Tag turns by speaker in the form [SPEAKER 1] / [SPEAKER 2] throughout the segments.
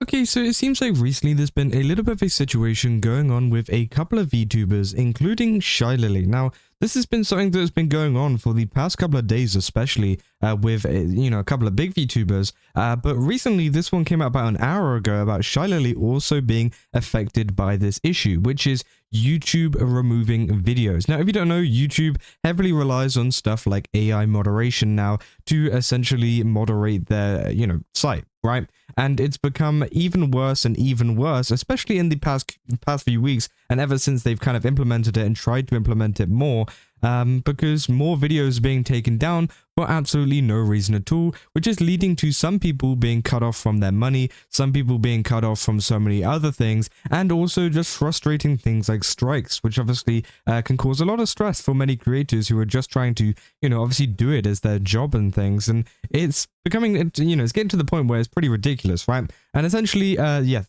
[SPEAKER 1] Okay, so it seems like recently there's been a little bit of a situation going on with a couple of VTubers, including ShyLily. Now, this has been something that's been going on for the past couple of days, especially with, a couple of big VTubers. But recently, this one came out about an hour ago about ShyLily also being affected by this issue, which is YouTube removing videos. Now, if you don't know, YouTube heavily relies on stuff like AI moderation now to essentially moderate their, site, right? And it's become even worse and even worse, especially in the past few weeks, and ever since they've kind of implemented it and tried to implement it more, because more videos are being taken down for absolutely no reason at all, which is leading to some people being cut off from their money, some people being cut off from so many other things, and also just frustrating things like strikes, which obviously can cause a lot of stress for many creators who are just trying to, obviously do it as their job and things. And it's becoming, it's getting to the point where it's pretty ridiculous, right? And essentially,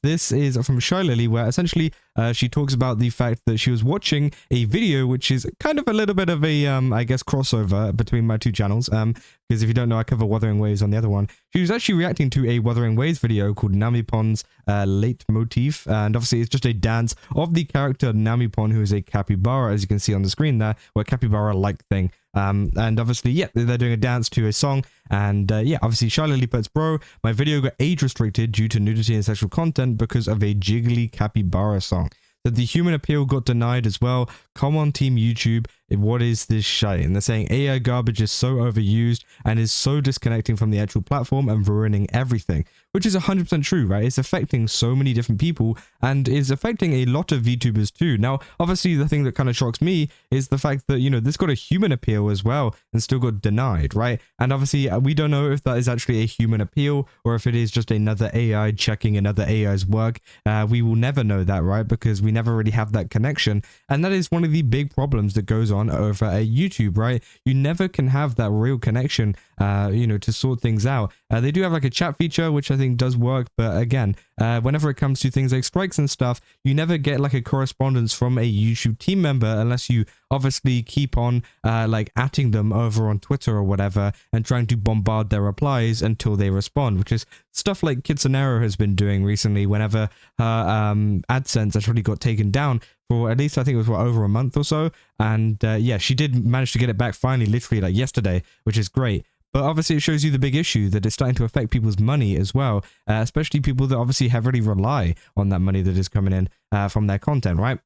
[SPEAKER 1] this is from ShyLily, where essentially she talks about the fact that she was watching a video, which is kind of a little bit of a, I guess, crossover between my two channels. Because if you don't know, I cover Wuthering Waves on the other one. She was actually reacting to a Wuthering Waves video called Namipon's Late Motif, and obviously it's just a dance of the character Namipon, who is a capybara, as you can see on the screen there, or a capybara-like thing. And obviously, they're doing a dance to a song, and obviously ShyLily puts, bro, my video got age restricted due to nudity and sexual content because of a jiggly capybara song. That the human appeal got denied as well. Come on, Team YouTube, what is this shit? And they're saying AI garbage is so overused and is so disconnecting from the actual platform and ruining everything, which is 100% true, right? It's affecting so many different people and is affecting a lot of VTubers too. Now, obviously, the thing that kind of shocks me is the fact that, this got a human appeal as well and still got denied, right? And obviously, we don't know if that is actually a human appeal or if it is just another AI checking another AI's work. We will never know that, right? Because we never really have that connection. And that is one of the big problems that goes on over at YouTube, right? You never can have that real connection, to sort things out. They do have like a chat feature, which I think does work. But again, whenever it comes to things like strikes and stuff, you never get like a correspondence from a YouTube team member unless you obviously keep on like atting them over on Twitter or whatever and trying to bombard their replies until they respond, which is stuff like Kitsunero has been doing recently whenever her AdSense actually got taken down for at least I think it was over a month or so. And she did manage to get it back finally, literally like yesterday, which is great. But obviously it shows you the big issue that it's starting to affect people's money as well, especially people that obviously heavily rely on that money that is coming in from their content, right?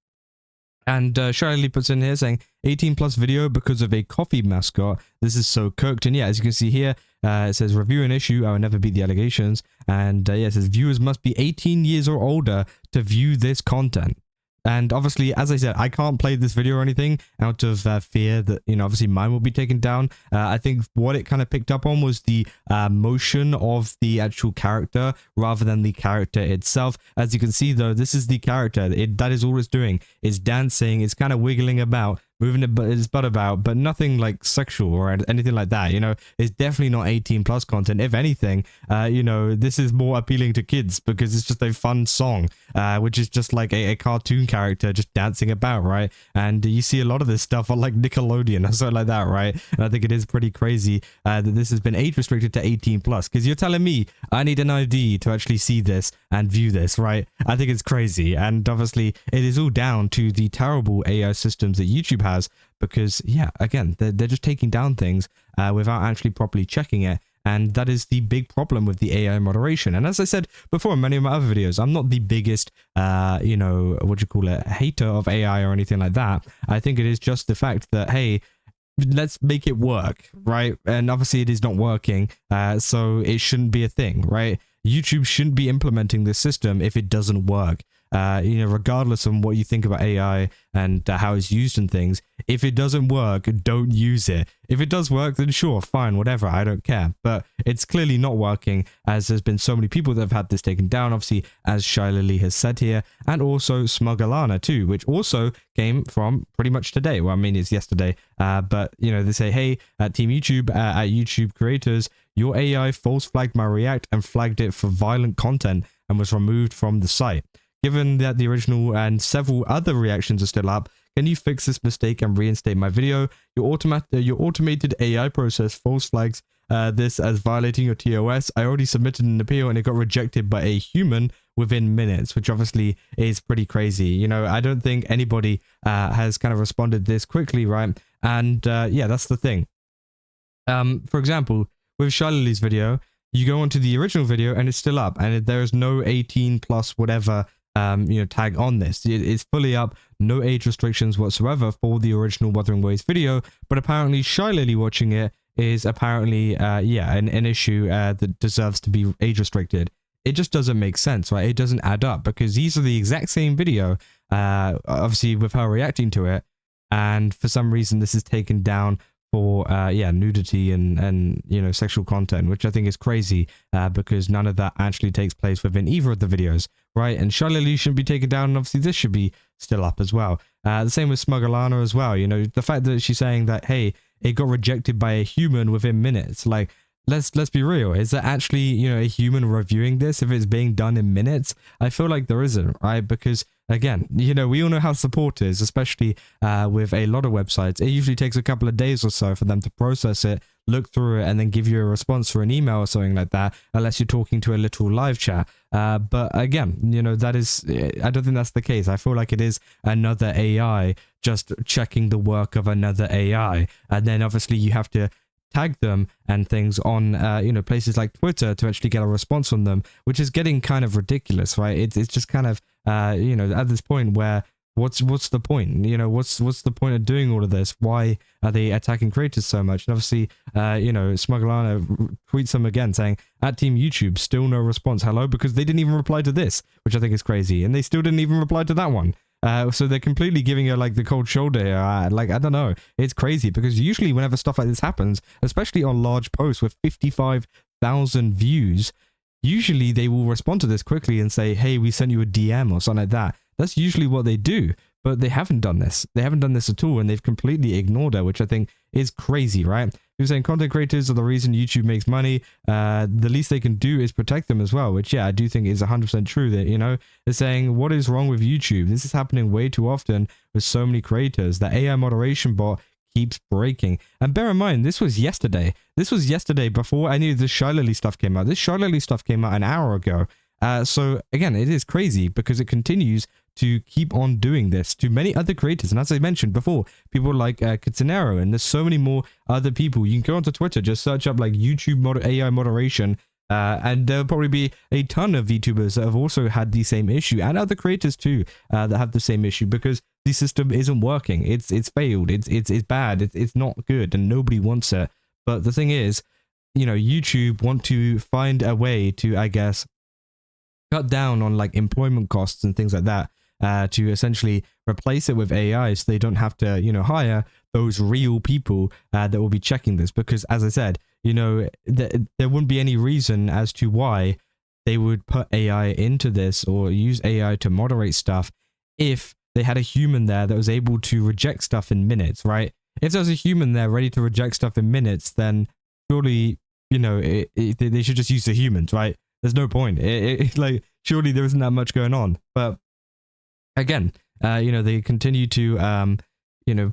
[SPEAKER 1] And ShyLily puts in here saying 18 plus video because of a coffee mascot. This is so cooked. And as you can see here, it says review an issue. I will never beat the allegations. And it says viewers must be 18 years or older to view this content. And obviously, as I said, I can't play this video or anything out of fear that, obviously mine will be taken down. I think what it kind of picked up on was the motion of the actual character rather than the character itself. As you can see, though, this is the character. That is all it's doing. It's dancing. It's kind of wiggling about, moving his butt about, but nothing like sexual or anything like that. It's definitely not 18 plus content. If anything, this is more appealing to kids because it's just a fun song, which is just like a cartoon character just dancing about, right? And you see a lot of this stuff on like Nickelodeon or something like that, right? And I think it is pretty crazy that this has been age restricted to 18 plus, because you're telling me I need an ID to actually see this and view this, right? I think it's crazy. And obviously it is all down to the terrible AI systems that YouTube has, because again, they're just taking down things without actually properly checking it. And that is the big problem with the AI moderation. And as I said before in many of my other videos, I'm not the biggest, hater of AI or anything like that. I think it is just the fact that, hey, let's make it work, right? And obviously it is not working, so it shouldn't be a thing, right? YouTube shouldn't be implementing this system if it doesn't work. Regardless of what you think about AI and how it's used and things, if it doesn't work, don't use it. If it does work, then sure, fine, whatever, I don't care. But it's clearly not working, as there's been so many people that have had this taken down, obviously, as ShyLily has said here, and also smugalana too, which also came from pretty much today. Well, I mean, it's yesterday, but, they say, hey, at Team YouTube, at YouTube creators, your AI false flagged my React and flagged it for violent content and was removed from the site. Given that the original and several other reactions are still up, can you fix this mistake and reinstate my video? Your automated AI process false flags this as violating your TOS. I already submitted an appeal and it got rejected by a human within minutes, which obviously is pretty crazy. You know, I don't think anybody has kind of responded this quickly, right? And yeah, that's the thing. For example, with ShyLily's video, you go onto the original video and it's still up, and there is no 18 plus whatever tag on this. It's fully up, no age restrictions whatsoever for the original Wuthering Waves video. But apparently ShyLily watching it is apparently an issue that deserves to be age restricted. It just doesn't make sense, right? It doesn't add up, because these are the exact same video, obviously with her reacting to it, and for some reason this is taken down for nudity and sexual content, which I think is crazy, because none of that actually takes place within either of the videos, right? And ShyLily shouldn't be taken down, and obviously this should be still up as well. The same with smugalana as well. You know, the fact that she's saying that, hey, it got rejected by a human within minutes, like, let's be real. Is there actually, a human reviewing this if it's being done in minutes? I feel like there isn't, right? Because again, we all know how support is, especially with a lot of websites. It usually takes a couple of days or so for them to process it, look through it, and then give you a response for an email or something like that, unless you're talking to a literal live chat. But again, that is, I don't think that's the case. I feel like it is another AI just checking the work of another AI. And then obviously you have to tag them and things on places like Twitter to actually get a response from them, which is getting kind of ridiculous, right? It's just kind of at this point where what's the point? What's the point of doing all of this? Why are they attacking creators so much? And obviously smugalana tweets them again saying, at Team YouTube, still no response. Hello? Because they didn't even reply to this, which I think is crazy, and they still didn't even reply to that one. So they're completely giving her like the cold shoulder here. Like, I don't know. It's crazy, because usually whenever stuff like this happens, especially on large posts with 55,000 views, usually they will respond to this quickly and say, hey, we sent you a DM or something like that. That's usually what they do, but they haven't done this. They haven't done this at all, and they've completely ignored her, which I think is crazy, right? You're saying content creators are the reason YouTube makes money. The least they can do is protect them as well, which, yeah, I do think is 100% true. That, they're saying, what is wrong with YouTube? This is happening way too often with so many creators. The AI moderation bot keeps breaking. And bear in mind, this was yesterday. This was yesterday before any of the ShyLily stuff came out. This ShyLily stuff came out an hour ago. So again, it is crazy because it continues to keep on doing this to many other creators. And as I mentioned before, people like Kitsunero, and there's so many more other people. You can go onto Twitter, just search up like YouTube AI moderation, and there'll probably be a ton of VTubers that have also had the same issue, and other creators too that have the same issue, because the system isn't working. It's failed. It's bad. It's not good, and nobody wants it. But the thing is, YouTube want to find a way to, I guess, cut down on like employment costs and things like that, to essentially replace it with AI, so they don't have to, hire those real people that will be checking this. Because as I said, there wouldn't be any reason as to why they would put AI into this or use AI to moderate stuff if they had a human there that was able to reject stuff in minutes, right? If there's a human there ready to reject stuff in minutes, then surely, they should just use the humans, right? There's no point. Like, surely there isn't that much going on. But again, they continue to,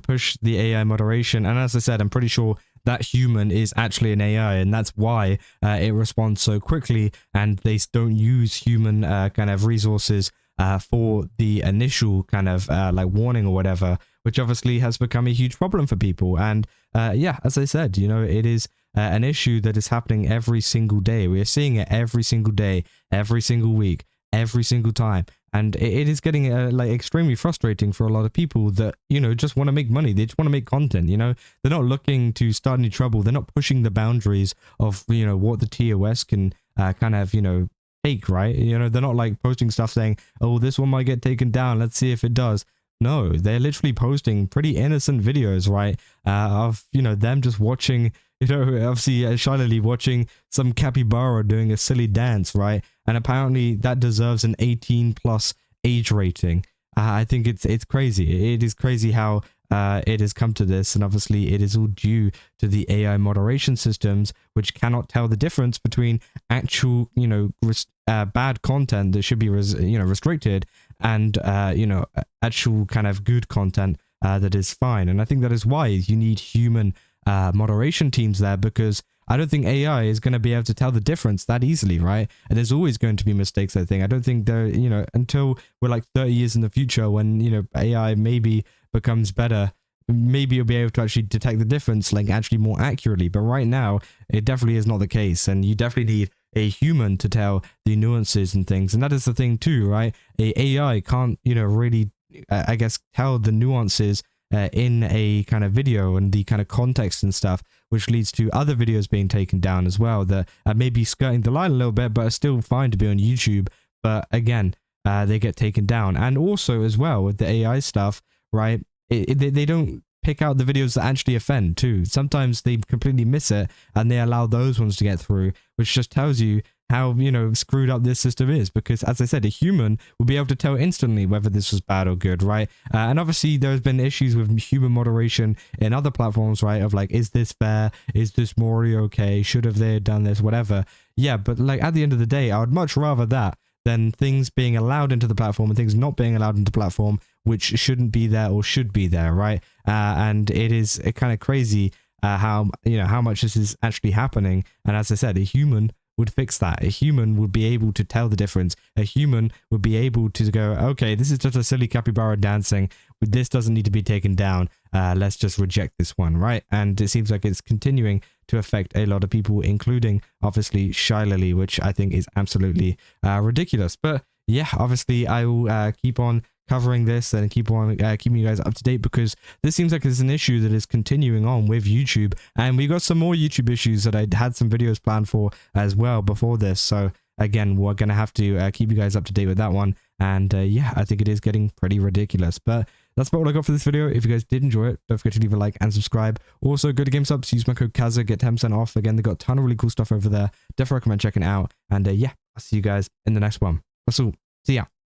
[SPEAKER 1] push the AI moderation. And as I said, I'm pretty sure that human is actually an AI, and that's why it responds so quickly, and they don't use human kind of resources for the initial kind of like warning or whatever, which obviously has become a huge problem for people. And yeah, as I said, it is an issue that is happening every single day. We are seeing it every single day, every single week, every single time. And it is getting like extremely frustrating for a lot of people that, just want to make money. They just want to make content, They're not looking to start any trouble. They're not pushing the boundaries of, what the TOS can kind of, take, right? They're not like posting stuff saying, oh, this one might get taken down. Let's see if it does. No, they're literally posting pretty innocent videos, right? Of, them just watching, obviously ShyLily watching some capybara doing a silly dance, right? And apparently that deserves an 18 plus age rating. I think it's crazy. It is crazy how it has come to this, and obviously it is all due to the AI moderation systems, which cannot tell the difference between actual, bad content that should be, restricted, and actual kind of good content that is fine. And I think that is why you need human moderation teams there, because I don't think AI is going to be able to tell the difference that easily, right? And there's always going to be mistakes, I think. I don't think there, until we're like 30 years in the future when, AI maybe becomes better, maybe you'll be able to actually detect the difference like actually more accurately. But right now, it definitely is not the case. And you definitely need a human to tell the nuances and things. And that is the thing too, right? A AI can't, really, I guess, tell the nuances in a kind of video and the kind of context and stuff, which leads to other videos being taken down as well that may be skirting the line a little bit, but are still fine to be on YouTube. But again, they get taken down. And also as well with the AI stuff, right? They don't pick out the videos that actually offend too. Sometimes they completely miss it and they allow those ones to get through, which just tells you how, screwed up this system is. Because as I said, a human will be able to tell instantly whether this was bad or good, right? And obviously there's been issues with human moderation in other platforms, right? Of like, is this fair? Is this morally okay? Should have they done this? Whatever. Yeah, but like at the end of the day, I would much rather that than things being allowed into the platform and things not being allowed into the platform, which shouldn't be there or should be there, right? And it is kind of crazy how much this is actually happening. And as I said, a human would fix that. A human would be able to tell the difference. A human would be able to go, okay, this is just a silly capybara dancing. This doesn't need to be taken down. Let's just reject this one, right? And it seems like it's continuing to affect a lot of people, including obviously ShyLily, which I think is absolutely ridiculous. But yeah, obviously I will keep on covering this and keep on keeping you guys up to date, because this seems like it's an issue that is continuing on with YouTube. And we got some more YouTube issues that I had some videos planned for as well before this. So again, we're going to have to keep you guys up to date with that one. And yeah, I think it is getting pretty ridiculous. But that's about what I got for this video. If you guys did enjoy it, don't forget to leave a like and subscribe. Also, go to GameStop, use my code Kaza, get 10% off. Again, they got a ton of really cool stuff over there. Definitely recommend checking it out. And yeah, I'll see you guys in the next one. That's all. See ya.